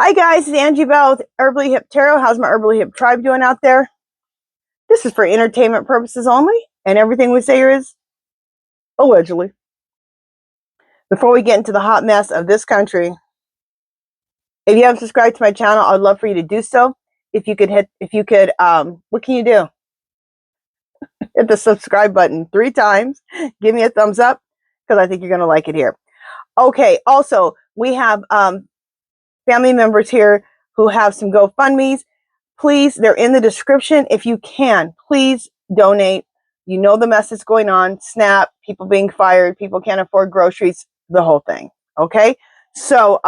Hi guys, it's Angie Bell with HerballyHipTarot. How's my Herbally Hip tribe doing out there? This is for entertainment purposes only, and everything we say here is allegedly. Before we get into the hot mess of this country, if you haven't subscribed to my channel, I'd love for you to do so. What can you do? Hit the subscribe button 3 times. Give me a thumbs up, because I think you're going to like it here. Okay, also, we have family members here who have some GoFundMes. Please, they're in the description. If you can, please donate. You know the mess that's going on. SNAP, people being fired, people can't afford groceries, the whole thing. Okay? So,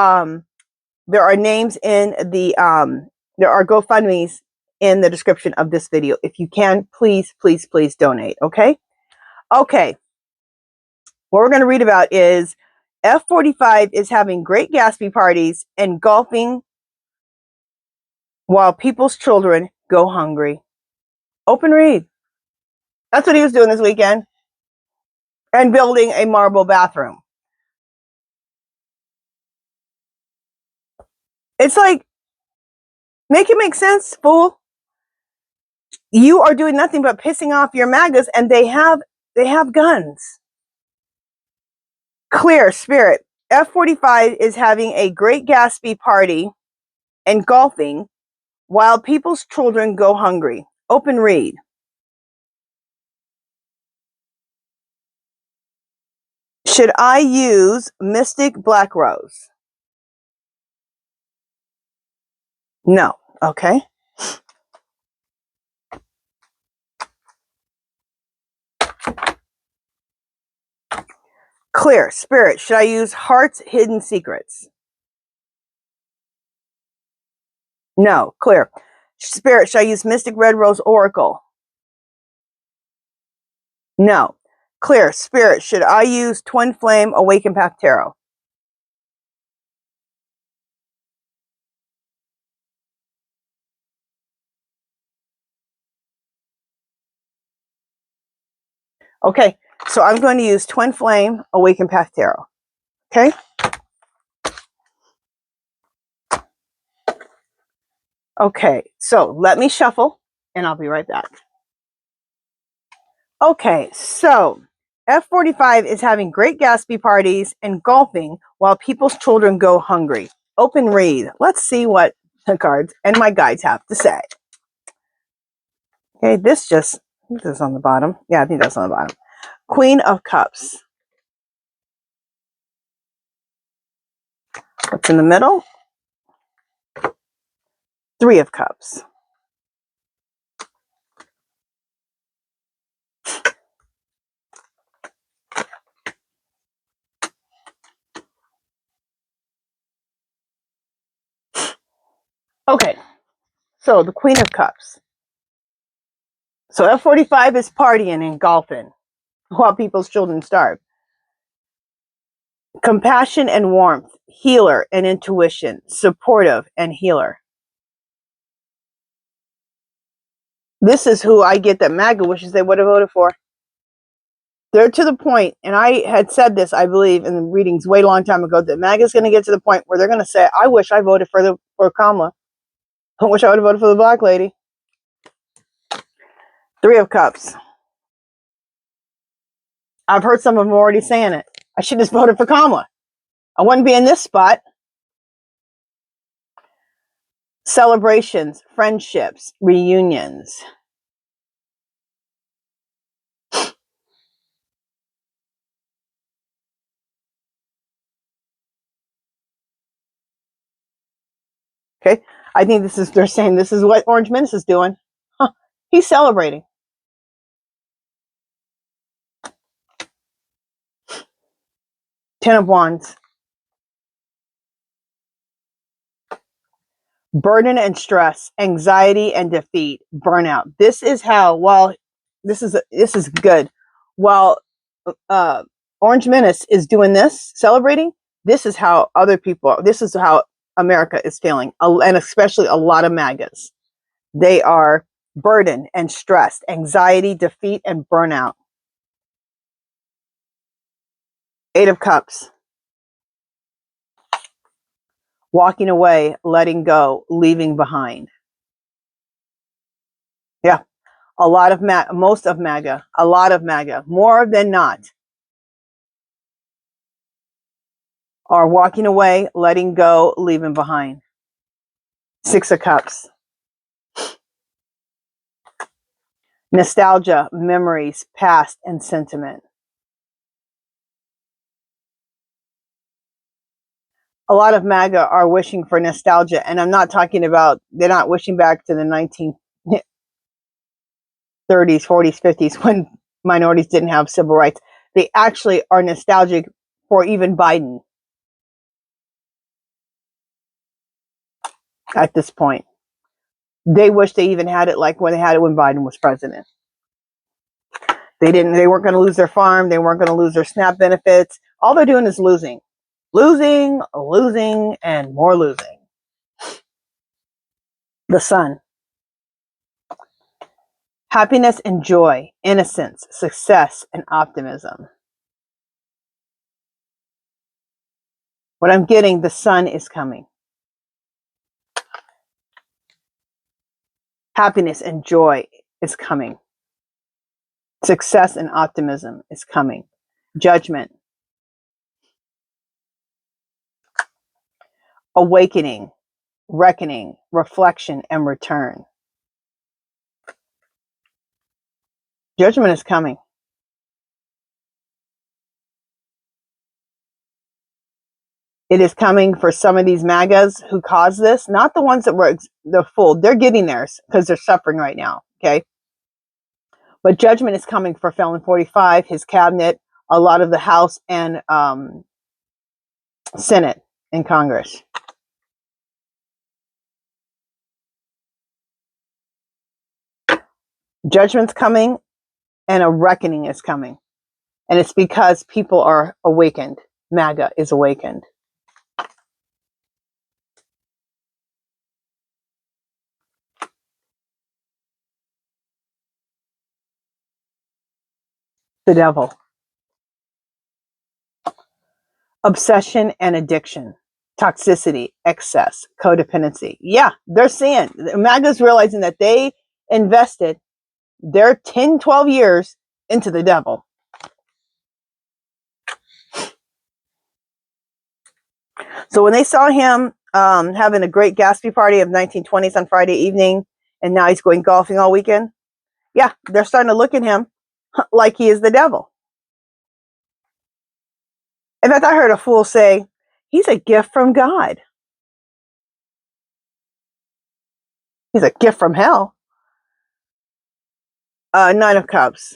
there are names in the, there are GoFundMes in the description of this video. If you can, please, please, please donate. Okay? Okay. What we're going to read about is F-45 is having great Gatspy parties and golfing while people's children go hungry. Open read. That's what he was doing this weekend. And building a marble bathroom. It's like, make it make sense, fool. You are doing nothing but pissing off your MAGAs, and they have guns. Clear spirit. F-45 is having a great Gatspy party and golfing while people's children go hungry. Open read. Should I use Mystic Black Rose? No. Okay. Clear spirit. Should I use Heart's Hidden Secrets? No. Clear spirit. Should I use Mystic Red Rose Oracle? No. Clear spirit. Should I use Twin Flame Awakened Path Tarot? Okay, so I'm going to use Twin Flame Awakened Path Tarot. Okay. Okay, so let me shuffle and I'll be right back. Okay, so F-45 is having great Gatspy parties and golfing while people's children go hungry. Open read. Let's see what the cards and my guides have to say. Okay, I think this is on the bottom. Yeah, I think that's on the bottom. Queen of Cups. What's in the middle? 3 of Cups. Okay, so the Queen of Cups. So F-45 is partying and golfing while people's children starve. Compassion and warmth, healer and intuition, supportive and healer. This is who I get that MAGA wishes they would have voted for. They're to the point, and I had said this, I believe, in the readings way long time ago, that MAGA is going to get to the point where they're going to say, I wish I voted for Kamala. I wish I would have voted for the black lady. 3 of Cups. I've heard some of them already saying it. I should have just voted for Kamala. I wouldn't be in this spot. Celebrations, friendships, reunions. Okay, I think they're saying this is what Orange Menace is doing. Huh. He's celebrating. Ten of Wands. Burden and stress, anxiety and defeat, burnout. This is how, this is good. While Orange Menace is doing this, celebrating, this is how America is feeling, and especially a lot of MAGAs. They are burdened and stressed, anxiety, defeat, and burnout. 8 of Cups. walking away, letting go, leaving behind. Yeah, a lot of most of MAGA, a lot of MAGA, more than not, are walking away, letting go, leaving behind. 6 of Cups. Nostalgia, memories, past, and sentiment. A lot of MAGA are wishing for nostalgia, and I'm not talking about, they're not wishing back to the 1930s, 40s, 50s when minorities didn't have civil rights. They actually are nostalgic for even Biden at this point. They wish they even had it like when they had it when Biden was president. They weren't going to lose their farm. They weren't going to lose their SNAP benefits. All they're doing is losing, losing, losing, and more losing. The Sun. Happiness and joy, innocence, success, and optimism. What I'm getting, the Sun is coming. Happiness and joy is coming. Success and optimism is coming. Judgment. Awakening, reckoning, reflection, and return. Judgment is coming. It is coming for some of these MAGAs who caused this, not the ones that were the fooled. They're getting theirs because they're suffering right now, okay? But judgment is coming for Felon 45, his cabinet, a lot of the House and Senate and Congress. Judgment's coming and a reckoning is coming. And it's because people are awakened. MAGA is awakened. The Devil. Obsession and addiction. Toxicity, excess, codependency. Yeah, they're seeing. MAGA's realizing that they invested their 10, 12 years into the devil. So when they saw him having a great Gatspy party of 1920s on Friday evening, and now he's going golfing all weekend, yeah, they're starting to look at him like he is the devil. In fact, I heard a fool say, he's a gift from God. He's a gift from hell. 9 of Cups.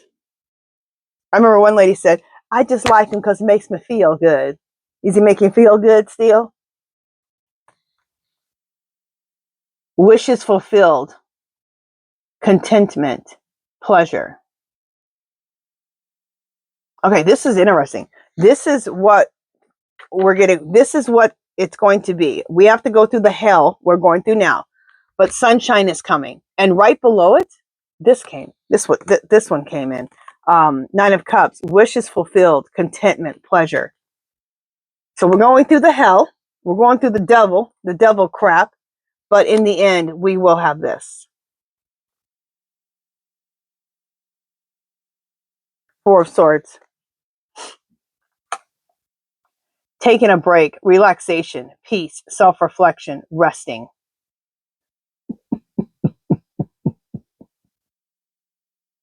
I remember one lady said, I just like him because it makes me feel good. Is he making you feel good still? Wishes fulfilled. Contentment. Pleasure. Okay, this is interesting. This is what we're getting. This is what it's going to be. We have to go through the hell we're going through now. But sunshine is coming. And right below it, this one came in. 9 of Cups. Wishes fulfilled. Contentment. Pleasure. So we're going through the hell. We're going through the devil crap. But in the end, we will have this. 4 of Swords. Taking a break, relaxation, peace, self-reflection, resting.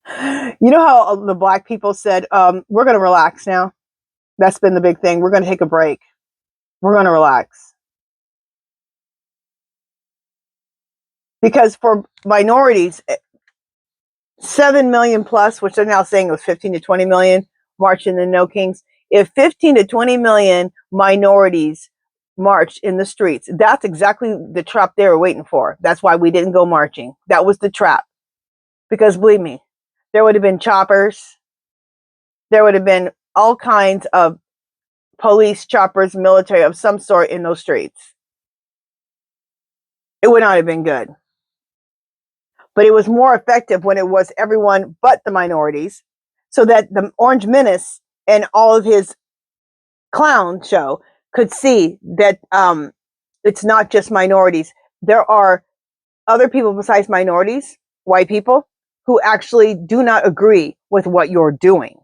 You know how the black people said, we're going to relax now? That's been the big thing. We're going to take a break. We're going to relax. Because for minorities, 7 million plus, which they're now saying it was 15 to 20 million, marching the No Kings. If 15 to 20 million minorities marched in the streets, that's exactly the trap they were waiting for. That's why we didn't go marching. That was the trap. Because believe me, there would have been choppers. There would have been all kinds of police, choppers, military of some sort in those streets. It would not have been good. But it was more effective when it was everyone but the minorities, so that the Orange Menace and all of his clown show could see that It's not just minorities. There are other people besides minorities, white people, who actually do not agree with what you're doing.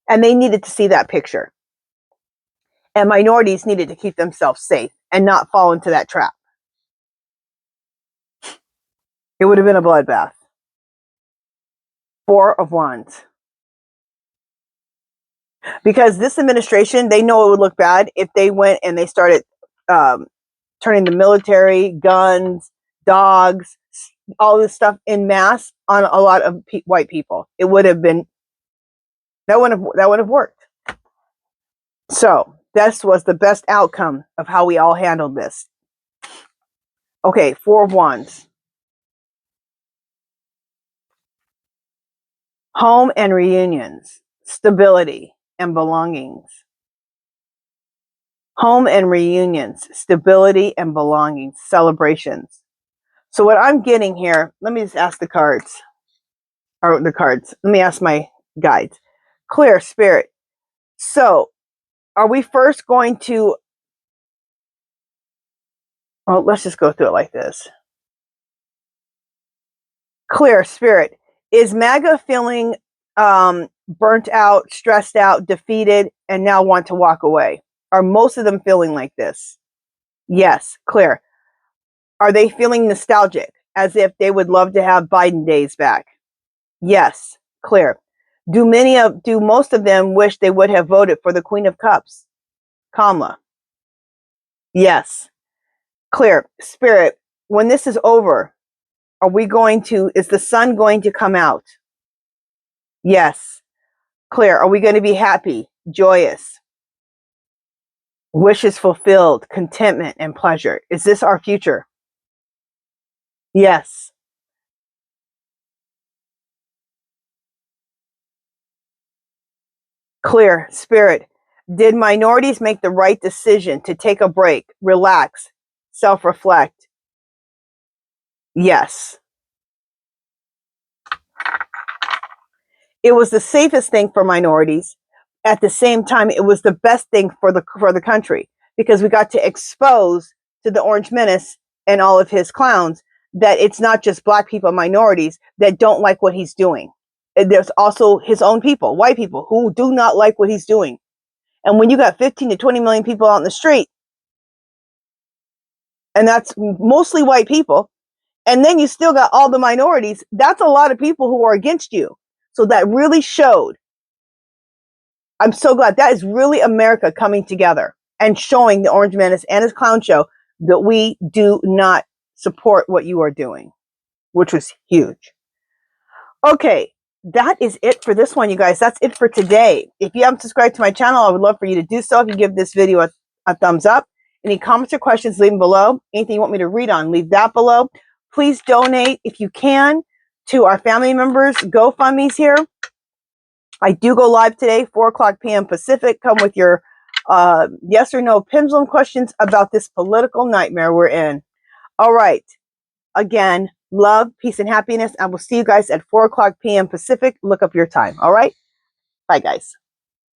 And they needed to see that picture. And minorities needed to keep themselves safe and not fall into that trap. It would have been a bloodbath. 4 of Wands. Because this administration, they know it would look bad if they went and they started turning the military, guns, dogs, all this stuff in mass on a lot of white people. It would have been, that would have worked. So this was the best outcome of how we all handled this. Okay, 4 of Wands. Home and reunions, stability and belongings. Home and reunions, stability and belongings, celebrations. So what I'm getting here, let me just ask the cards. Or the cards. Let me ask my guides. Clear, Spirit. So are we first going to, well, let's just go through it like this. Clear, Spirit. Is MAGA feeling burnt out, stressed out, defeated, and now want to walk away? Are most of them feeling like this? Yes, clear. Are they feeling nostalgic, as if they would love to have Biden days back? Yes, clear. Do most of them wish they would have voted for the Queen of Cups, Kamala? Yes, clear. Spirit, when this is over, is the sun going to come out? Yes, clear. Are we going to be happy, joyous, wishes fulfilled, contentment and pleasure? Is this our future? Yes. Clear. Spirit, did minorities make the right decision to take a break, relax, self-reflect? Yes. It was the safest thing for minorities. At the same time, it was the best thing for the country, because we got to expose to the Orange Menace and all of his clowns that it's not just black people, minorities that don't like what he's doing. There's also his own people, white people, who do not like what he's doing. And when you got 15 to 20 million people out in the street, and that's mostly white people, and then you still got all the minorities, that's a lot of people who are against you. So that really showed. I'm so glad. That is really America coming together and showing the Orange Menace and his clown show that we do not support what you are doing, which was huge. Okay, that is it for this one, you guys. That's it for today. If you haven't subscribed to my channel, I would love for you to do so. If you give this video a thumbs up. Any comments or questions, leave them below. Anything you want me to read on, leave that below. Please donate, if you can, to our family members' GoFundMe's here. I do go live today, 4:00 p.m. Pacific. Come with your yes or no pendulum questions about this political nightmare we're in. All right. Again, love, peace, and happiness. I will see you guys at 4:00 p.m. Pacific. Look up your time. All right. Bye, guys.